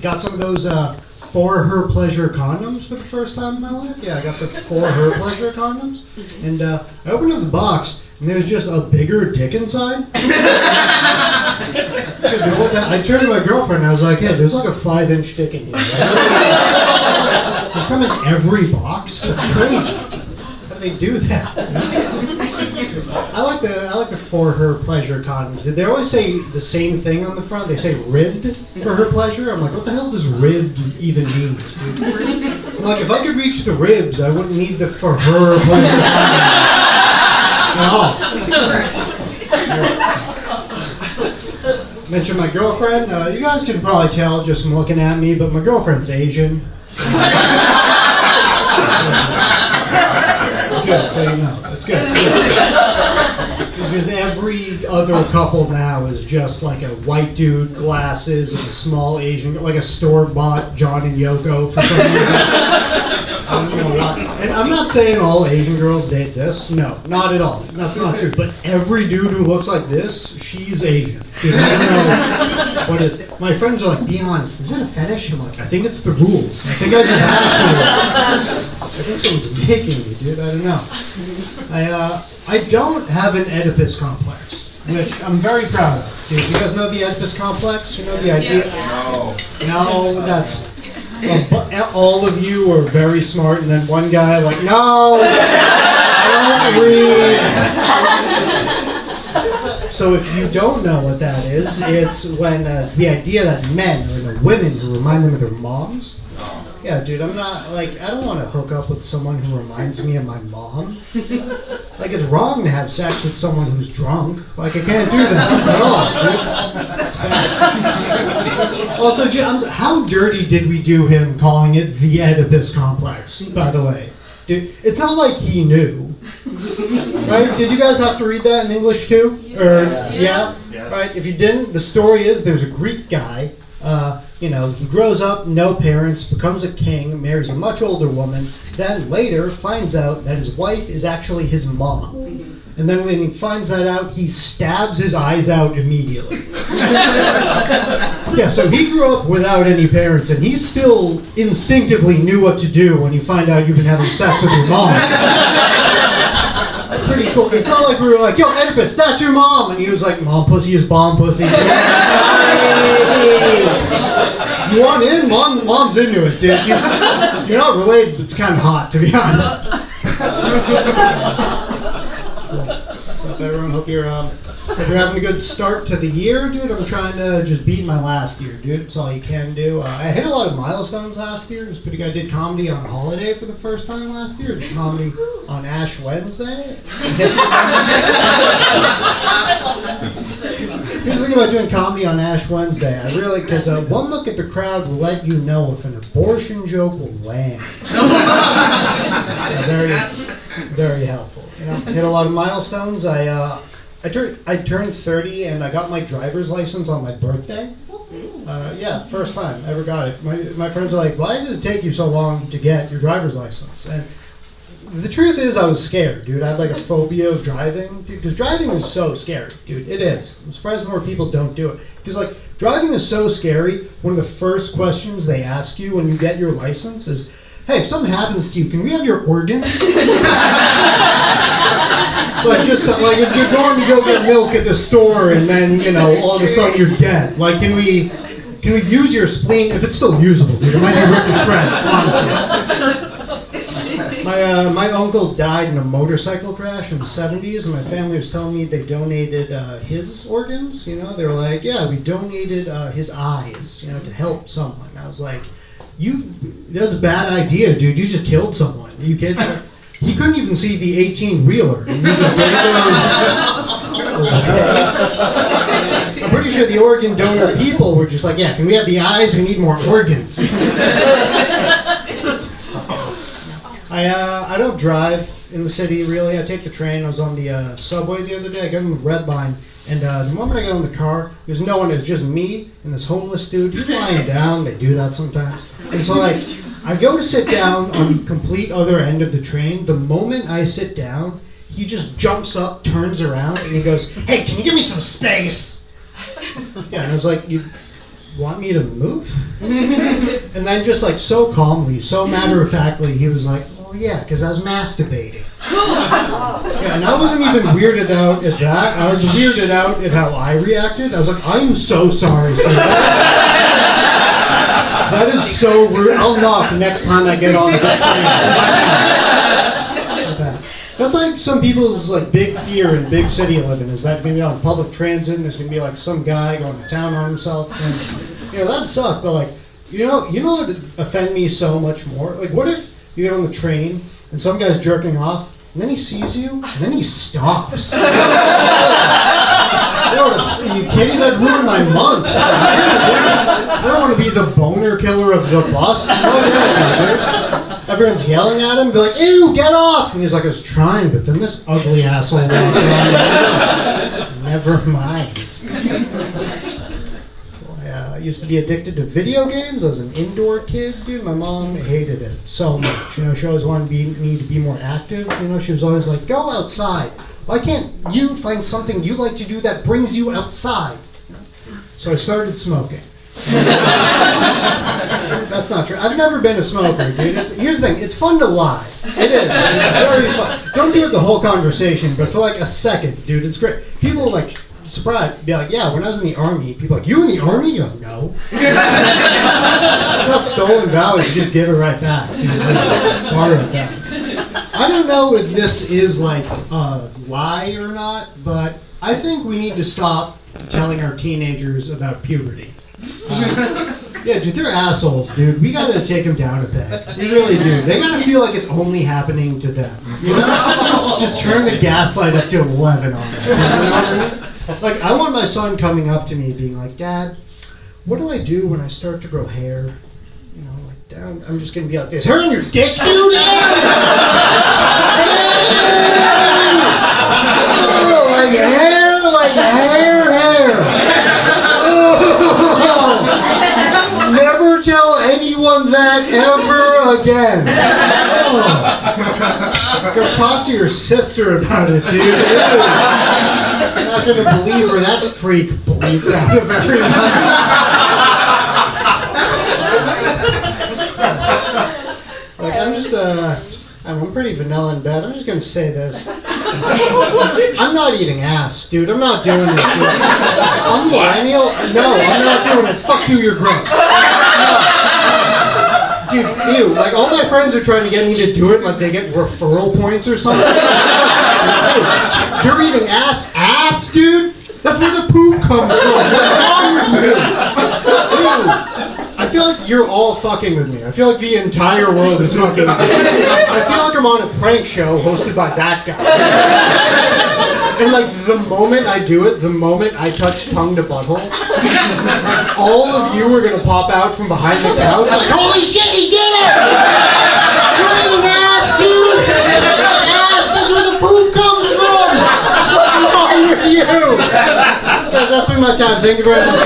Got some of those for her pleasure condoms for the first time in my life. Yeah, I got the for her pleasure condoms. And I opened up the box, and there was just a bigger dick inside. I turned to my girlfriend, and I was like, hey, there's like a 5-inch dick in here. Right? Does come in every box? That's crazy. How do they do that? I like the for her pleasure condoms. They always say the same thing on the front. They say ribbed for her pleasure. I'm like, what the hell does ribbed even mean? I'm like, if I could reach the ribs, I wouldn't need the for her pleasure condom. Mention my girlfriend. You guys can probably tell just from looking at me, but my girlfriend's Asian. Good, so you know. That's good. Because every other couple now is just like a white dude, glasses, and a small Asian, like a store-bought John and Yoko for some reason. I don't know why. And I'm not saying all Asian girls date this. No, not at all. That's not true. But every dude who looks like this, she's Asian. Dude, I don't know what it is. My friends are like, be honest, is it a fetish? I'm like, I think it's the rules. I think I just have to. I think someone's making me, dude. I don't know. I don't have an Oedipus complex, which I'm very proud of. Do you guys know the Oedipus complex? You know the idea? No, that's... all of you are very smart, and then one guy like, no, I don't read. So if you don't know what that is, it's when it's the idea that men or the women who remind them of their moms. Yeah, dude, I'm not, like, I don't want to hook up with someone who reminds me of my mom. Like, it's wrong to have sex with someone who's drunk. Like, I can't do that at all. Also, how dirty did we do him calling it the Oedipus complex, by the way? Dude, it's not like he knew. Right? Did you guys have to read that in English, too? Or, yeah? Right, if you didn't, the story is there's a Greek guy. He grows up, no parents, becomes a king, marries a much older woman, then later finds out that his wife is actually his mom. And then when he finds that out, he stabs his eyes out immediately. Yeah, so he grew up without any parents, and he still instinctively knew what to do when you find out you've been having sex with your mom. That's pretty cool. It's not like we were like, yo, Oedipus, that's your mom. And he was like, mom pussy is bomb pussy. You want in? Mom's into it, dude. You're not related, but it's kind of hot, to be honest. What's up, everyone? Hope you're having a good start to the year, dude. I'm trying to just beat my last year, dude. That's all you can do. I hit a lot of milestones last year. This pretty guy did comedy on holiday for the first time last year. Did comedy on Ash Wednesday. Here's the thing about doing comedy on Ash Wednesday. I really, because one look at the crowd will let you know if an abortion joke will land. Very, very helpful. Hit a lot of milestones. I turned 30 and I got my driver's license on my birthday. Yeah, first time I ever got it. My friends are like, why did it take you so long to get your driver's license? And the truth is I was scared, dude. I had like a phobia of driving, dude, because driving is so scary, dude. It is. I'm surprised more people don't do it. Because like, driving is so scary, one of the first questions they ask you when you get your license is, hey, if something happens to you, can we have your organs? Like, just like if you're going to go get milk at the store and then, all of a sudden you're dead. Like, can we use your spleen, if it's still usable, dude? It might be ripped to shreds, honestly. My uncle died in a motorcycle crash in the 70s, and my family was telling me they donated his organs, They were like, yeah, we donated his eyes, to help someone. I was like, that was a bad idea, dude. You just killed someone. Are you kidding? He couldn't even see the 18-wheeler. And you just gave those. I'm pretty sure the organ donor people were just like, yeah, can we have the eyes? We need more organs. I don't drive in the city, really. I take the train. I was on the subway the other day. I got on the red line. And the moment I got in the car, there's no one. It's just me and this homeless dude. He's lying down. They do that sometimes. And so, like, I go to sit down on the complete other end of the train. The moment I sit down, he just jumps up, turns around, and he goes, hey, can you give me some space? Yeah, and I was like, want me to move? And then just like so calmly, so matter-of-factly, he was like, well, yeah, because I was masturbating. Yeah, and I wasn't even weirded out at that. I was weirded out at how I reacted. I was like, I'm so sorry, sir. That is so rude. I'll knock next time I get on the train. That's like some people's like big fear in big city living is that maybe on public transit and there's gonna be like some guy going to town on himself. And, that'd suck. But like, you know what would offend me so much more? Like, what if you get on the train and some guy's jerking off and then he sees you and then he stops? Are you kidding? That'd ruin my month. I don't want to be the boner killer of the bus. Everyone's yelling at him. They're like, ew, get off! And he's like, I was trying, but then this ugly asshole walked on. Never mind. I used to be addicted to video games. I was an indoor kid, dude. My mom hated it so much. She always wanted me to be more active. She was always like, go outside. Why can't you find something you like to do that brings you outside? So I started smoking. That's not true. I've never been a smoker, dude. Here's the thing. It's fun to lie. It is. It's very fun. Don't do it the whole conversation, but for like a second, dude, it's great. People like surprised, be like, yeah, when I was in the army, people are like, you in the army? You go, no. It's not stolen valor. You just give it right back. Dude, it's part of that. I don't know if this is like a lie or not, but I think we need to stop telling our teenagers about puberty. Yeah, dude, they're assholes, dude. We gotta take them down a peg. We really do. They gotta feel like it's only happening to them. Just turn the gaslight up to 11 on them. You know what I mean? Like, I want my son coming up to me being like, Dad, what do I do when I start to grow hair? Like, Dad, I'm just gonna be like, there's hair on your dick, dude? Oh, like hair. Never tell anyone that ever again. Oh. Go talk to your sister about it, dude. You're not going to believe where that freak bleeds out of everyone. Like, I'm pretty vanilla in bed. I'm just going to say this. I'm not eating ass, dude. I'm not doing this, dude. I'm millennial. No, I'm not doing it. Fuck you, you're gross. No. Dude, ew. Like, all my friends are trying to get me to do it, like they get referral points or something. You're eating ass, dude? That's where the poop comes from. What's wrong with you? Ew. I feel like you're all fucking with me. I feel like the entire world is fucking with me. I feel like I'm on a prank show hosted by that guy. And like the moment I do it, the moment I touch tongue to butthole, like all of you are gonna pop out from behind the couch like, holy shit, he did it! You're eating ass, dude! That's ass, that's where the poop comes from! What's wrong with you? Guys, that's been my time. Thank you very much.